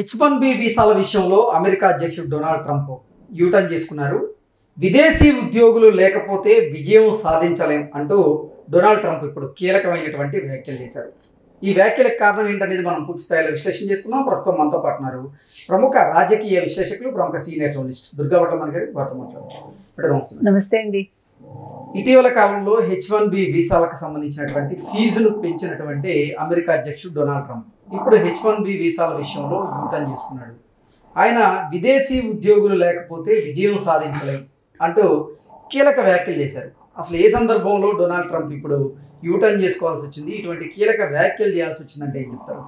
H1B వీసాల విషయంలో America అధ్యక్షుడు Donald Trump U turn చేసుకున్నారు. విదేశీ ఉద్యోగులు లేకపోతే విజయం సాధించలేం అంటూ డొనాల్డ్ ట్రంప్ ఇప్పుడు కీలకమైనటువంటి వ్యాఖ్యలు చేశారు. ఈ వ్యాఖ్యలకు కారణం ఏంటనేది మనం పూర్తి స్థాయిలో విశ్లేషణ చేసుకున్నాం. ప్రస్తుతం మనతో పాటు ఉన్నారు ప్రముఖ రాజకీయ విశ్లేషకులు, ప్రముఖ సీనియర్ జర్నలిస్ట్ దుర్గా భట్లమణి గారు. వారితో మాట్లాడుతున్నాం. నమస్తే అండి. ఇటీవల కాలంలో H1B వీసాలకు సంబంధించినటువంటి ఫీజును పెంచినటువంటి అమెరికా అధ్యక్షుడు డొనాల్డ్ ట్రంప్ ఇప్పుడు H1B వీసాల విషయంలో యూటర్న్ చేసుకున్నాడు. ఆయన విదేశీ ఉద్యోగులు లేకపోతే విజయం సాధించలేం అంటూ కీలక వ్యాఖ్యలు చేశారు. అసలు ఏ సందర్భంలో డొనాల్డ్ ట్రంప్ ఇప్పుడు యూటర్న్ చేసుకోవాల్సి వచ్చింది, ఇటువంటి కీలక వ్యాఖ్యలు చేయాల్సి వచ్చిందంటే ఏం చెప్తారు?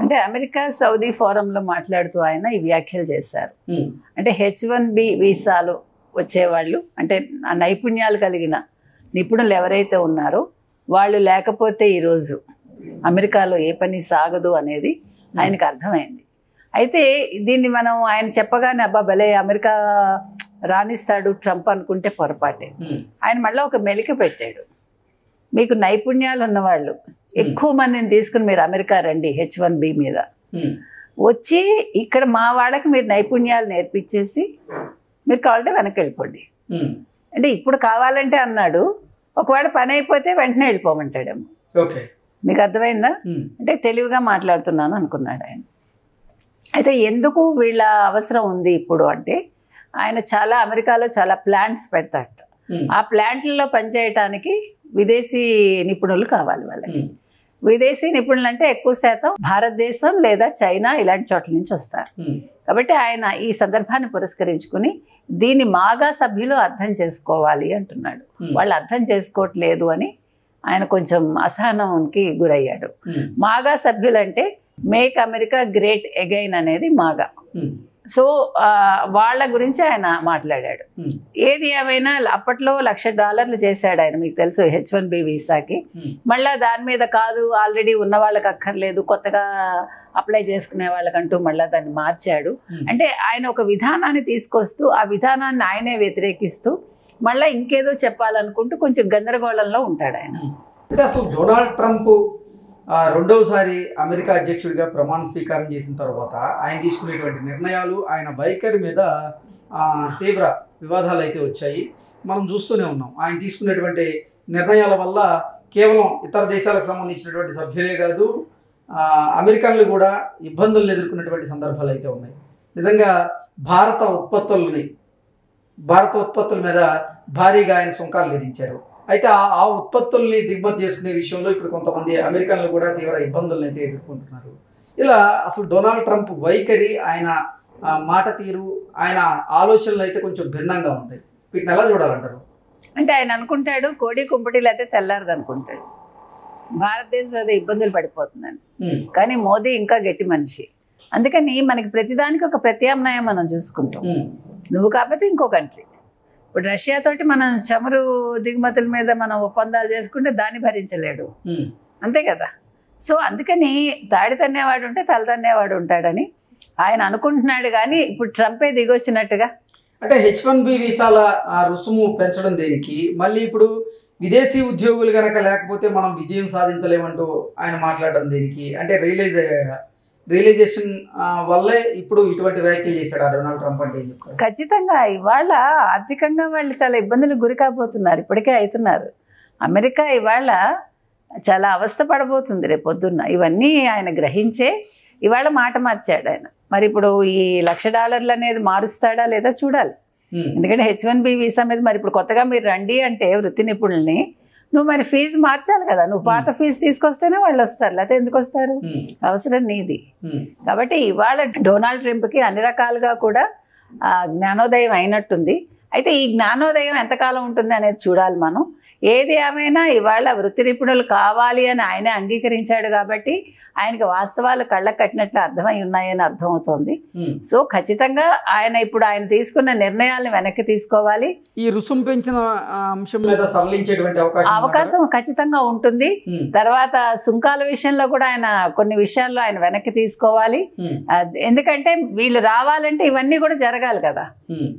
అంటే అమెరికా సౌదీ ఫోరంలో మాట్లాడుతూ ఆయన ఈ వ్యాఖ్యలు చేశారు. అంటే H1B వీసాలు వచ్చేవాళ్ళు, అంటే ఆ నైపుణ్యాలు కలిగిన నిపుణులు ఎవరైతే ఉన్నారో వాళ్ళు లేకపోతే ఈరోజు అమెరికాలో ఏ పని సాగదు అనేది ఆయనకు అర్థమైంది. అయితే దీన్ని మనం ఆయన చెప్పగానే అబ్బా భలే అమెరికా రాణిస్తాడు ట్రంప్ అనుకుంటే పొరపాటే. ఆయన మళ్ళీ ఒక మెలిక పెట్టాడు. మీకు నైపుణ్యాలు ఉన్నవాళ్ళు ఎక్కువ మందిని తీసుకుని మీరు అమెరికా రండి H1B మీద వచ్చి ఇక్కడ మా వాళ్ళకి మీరు నైపుణ్యాలు నేర్పించేసి మీరు కావాలంటే వెనక్కి వెళ్ళిపోండి. అంటే ఇప్పుడు కావాలంటే అన్నాడు, ఒకవేళ పని అయిపోతే వెంటనే వెళ్ళిపోమంటాడేమో. మీకు అర్థమైందా? అంటే తెలివిగా మాట్లాడుతున్నాను అనుకున్నాడు ఆయన. అయితే ఎందుకు వీళ్ళ అవసరం ఉంది ఇప్పుడు అంటే ఆయన అమెరికాలో చాలా ప్లాంట్స్ పెడతాడట. ఆ ప్లాంట్లలో పనిచేయటానికి విదేశీ నిపుణులు కావాలి వాళ్ళకి. విదేశీ నిపుణులు అంటే ఎక్కువ శాతం భారతదేశం లేదా చైనా ఇలాంటి చోట్ల నుంచి వస్తారు. కాబట్టి ఆయన ఈ సందర్భాన్ని పురస్కరించుకుని దీన్ని మాగా సభ్యులు అర్థం చేసుకోవాలి అంటున్నాడు. వాళ్ళు అర్థం చేసుకోవట్లేదు అని ఆయన కొంచెం అసహనానికి గురయ్యాడు. మాగా సభ్యులంటే మేక్ అమెరికా గ్రేట్ అగైన్ అనేది మాగా. సో వాళ్ళ గురించి ఆయన మాట్లాడాడు. ఏది ఏమైనా అప్పట్లో $1,00,000 చేశాడు ఆయన, మీకు తెలుసు H1B వీసాకి. మళ్ళీ దాని మీద కాదు, ఆల్రెడీ ఉన్న వాళ్ళకి అక్కర్లేదు, కొత్తగా అప్లై చేసుకునే వాళ్ళకంటూ మళ్ళీ దాన్ని మార్చాడు. అంటే ఆయన ఒక విధానాన్ని తీసుకొస్తూ ఆ విధానాన్ని ఆయనే వ్యతిరేకిస్తూ మళ్ళీ ఇంకేదో చెప్పాలనుకుంటూ కొంచెం గందరగోళంలో ఉంటాడు ఆయన. అంటే అసలు డొనాల్డ్ ట్రంప్ రెండవసారి అమెరికా అధ్యక్షుడిగా ప్రమాణ స్వీకారం చేసిన తర్వాత ఆయన తీసుకునేటువంటి నిర్ణయాలు, ఆయన వైఖరి మీద తీవ్ర వివాదాలు అయితే వచ్చాయి. మనం చూస్తూనే ఉన్నాం. ఆయన తీసుకునేటువంటి నిర్ణయాల వల్ల కేవలం ఇతర దేశాలకు సంబంధించినటువంటి సభ్యులే కాదు, అమెరికన్లు కూడా ఇబ్బందులను ఎదుర్కొన్నటువంటి సందర్భాలు అయితే ఉన్నాయి. నిజంగా భారత ఉత్పత్తుల మీద భారీగా ఆయన సుంకాలు విధించారు. అయితే ఆ ఉత్పత్తుల్ని దిగుమతి చేసుకునే విషయంలో ఇప్పుడు కొంతమంది అమెరికన్లు కూడా తీవ్ర ఇబ్బందులను అయితే ఎదుర్కొంటున్నారు. ఇలా అసలు డొనాల్డ్ ట్రంప్ వైఖరి, ఆయన మాట తీరు, ఆయన ఆలోచనలు అయితే కొంచెం భిన్నంగా ఉంటాయి. వీటిని ఎలా చూడాలంటారు? అంటే ఆయన అనుకుంటాడు కోడి కుంపటిలు అయితే తెల్లారదు అనుకుంటాడు, భారతదేశం అదే ఇబ్బందులు పడిపోతుందని. కానీ మోదీ ఇంకా గట్టి మనిషి. అందుకని మనకి ప్రతిదానికి ఒక ప్రత్యామ్నాయం మనం చూసుకుంటాం. నువ్వు కాకపోతే ఇంకో కంట్రీ. ఇప్పుడు రష్యాతోటి మనం చమురు దిగుమతుల మీద మనం ఒప్పందాలు చేసుకుంటే దాన్ని భరించలేడు, అంతే కదా. సో అందుకని తాడి తన్నేవాడు ఉంటే తల తన్నేవాడు ఉంటాడని ఆయన అనుకుంటున్నాడు. కానీ ఇప్పుడు ట్రంపే దిగొచ్చినట్టుగా. అంటే H1B వీసాల రుసుము పెంచడం దేనికి, మళ్ళీ ఇప్పుడు విదేశీ ఉద్యోగులు కనుక లేకపోతే మనం విజయం సాధించలేమంటూ ఆయన మాట్లాడడం దేనికి? అంటే రియలైజేషన్ వల్లే ఇప్పుడు ఇటువంటి వ్యాఖ్యలు చేశాడు డొనాల్డ్ ట్రంప్ అంటే ఏం చెప్తారు? ఖచ్చితంగా ఇవాళ ఆర్థికంగా వాళ్ళు చాలా ఇబ్బందులకు గురి కాబోతున్నారు, ఇప్పటికే అవుతున్నారు. అమెరికా ఇవాళ చాలా అవస్థ పడబోతుంది రేపొద్దున్న. ఇవన్నీ ఆయన గ్రహించే ఇవాళ మాట మార్చాడు ఆయన. మరి ఇప్పుడు ఈ $1,00,000 అనేది మారుస్తాడా లేదా చూడాలి. ఎందుకంటే H1B వీసా మీద మరి ఇప్పుడు కొత్తగా మీరు రండి అంటే వృత్తి నిపుణుల్ని నువ్వు మరి ఫీజు మార్చాలి కదా. నువ్వు పాత ఫీజు తీసుకొస్తేనే వాళ్ళు వస్తారు, లేకపోతే ఎందుకు వస్తారు? అవసరం నీది. కాబట్టి ఇవాళ డొనాల్డ్ ట్రంప్కి అన్ని రకాలుగా కూడా జ్ఞానోదయం అయినట్టుంది. అయితే ఈ జ్ఞానోదయం ఎంతకాలం ఉంటుంది అనేది చూడాలి మనం. ఏది ఏమైనా ఇవాళ వృత్తి నిపుణులు కావాలి అని ఆయనే అంగీకరించాడు కాబట్టి ఆయనకి వాస్తవాలు కళ్ళకు కట్టినట్లు అర్థమై ఉన్నాయని అర్థమవుతోంది. సో ఖచ్చితంగా ఆయన తీసుకున్న నిర్ణయాలను వెనక్కి తీసుకోవాలి. ఈ రుసుము పెంచిన అంశం మీద సరళించేటువంటి అవకాశం ఖచ్చితంగా ఉంటుంది. తర్వాత సుంకాల విషయంలో కూడా ఆయన కొన్ని విషయాల్లో ఆయన వెనక్కి తీసుకోవాలి. ఎందుకంటే వీళ్ళు రావాలంటే ఇవన్నీ కూడా జరగాలి కదా.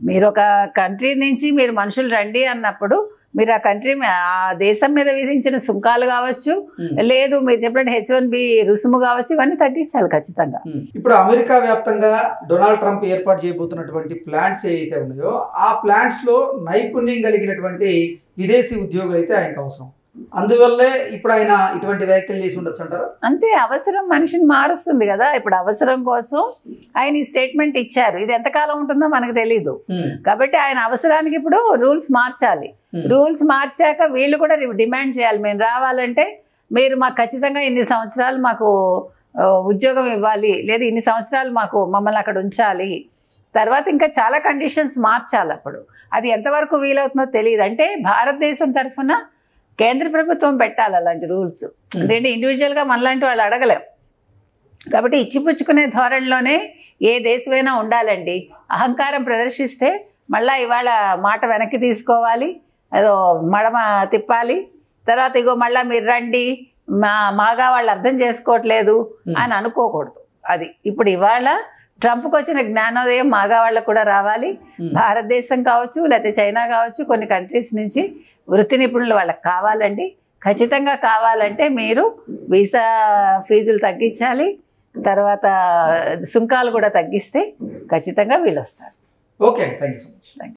మీరు ఒక కంట్రీ నుంచి మీరు మనుషులు రండి అన్నప్పుడు మీరు ఆ కంట్రీ ఆ దేశం మీద విధించిన సుంకాలు కావచ్చు, లేదు మీరు చెప్పినట్టు H1B రుసుము కావచ్చు, ఇవన్నీ తగ్గించాలి ఖచ్చితంగా. ఇప్పుడు అమెరికా వ్యాప్తంగా డొనాల్డ్ ట్రంప్ ఏర్పాటు చేయబోతున్నటువంటి ప్లాంట్స్ ఏవైతే ఉన్నాయో ఆ ప్లాంట్స్ లో నైపుణ్యం కలిగినటువంటి విదేశీ ఉద్యోగులు అయితే ఆయనకు అవసరం. అందువల్లే ఇప్పుడు ఆయన ఇటువంటి వ్యాఖ్యలు చేసి ఉండొచ్చు అంటారు. అంతే, అవసరం మనిషిని మారుస్తుంది కదా. ఇప్పుడు అవసరం కోసం ఆయన ఈ స్టేట్మెంట్ ఇచ్చారు. ఇది ఎంతకాలం ఉంటుందో మనకు తెలీదు. కాబట్టి ఆయన అవసరానికి ఇప్పుడు రూల్స్ మార్చాలి. రూల్స్ మార్చాక వీళ్ళు కూడా డిమాండ్ చేయాలి, మేము రావాలంటే మీరు మాకు ఖచ్చితంగా ఇన్ని సంవత్సరాలు మాకు ఉద్యోగం ఇవ్వాలి, లేదా ఇన్ని సంవత్సరాలు మమ్మల్ని అక్కడ ఉంచాలి. తర్వాత ఇంకా చాలా కండిషన్స్ మార్చాలి. అప్పుడు అది ఎంతవరకు వీలవుతుందో తెలియదు. అంటే భారతదేశం తరఫున కేంద్ర ప్రభుత్వం పెట్టాలి అలాంటి రూల్స్. ఎందుకంటే ఇండివిజువల్గా మనలాంటి వాళ్ళు అడగలేం. కాబట్టి ఇచ్చిపుచ్చుకునే ధోరణిలోనే ఏ దేశమైనా ఉండాలండి. అహంకారం ప్రదర్శిస్తే మళ్ళీ ఇవాళ మాట వెనక్కి తీసుకోవాలి, ఏదో మడమ తిప్పాలి. తర్వాత ఇగో మళ్ళీ మీరు రండి, మాగా వాళ్ళు అర్థం చేసుకోవట్లేదు అని అనుకోకూడదు. అది ఇప్పుడు ఇవాళ ట్రంప్కి వచ్చిన జ్ఞానోదయం మాగా వాళ్ళకు కూడా రావాలి. భారతదేశం కావచ్చు, లేకపోతే చైనా కావచ్చు, కొన్ని కంట్రీస్ నుంచి వృత్తి నిపుణులు వాళ్ళకి కావాలండి. ఖచ్చితంగా కావాలంటే మీరు వీసా ఫీజులు తగ్గించాలి, తర్వాత సుంకాలు కూడా తగ్గిస్తే ఖచ్చితంగా వీళ్ళు వస్తారు. Okay, thank you so much.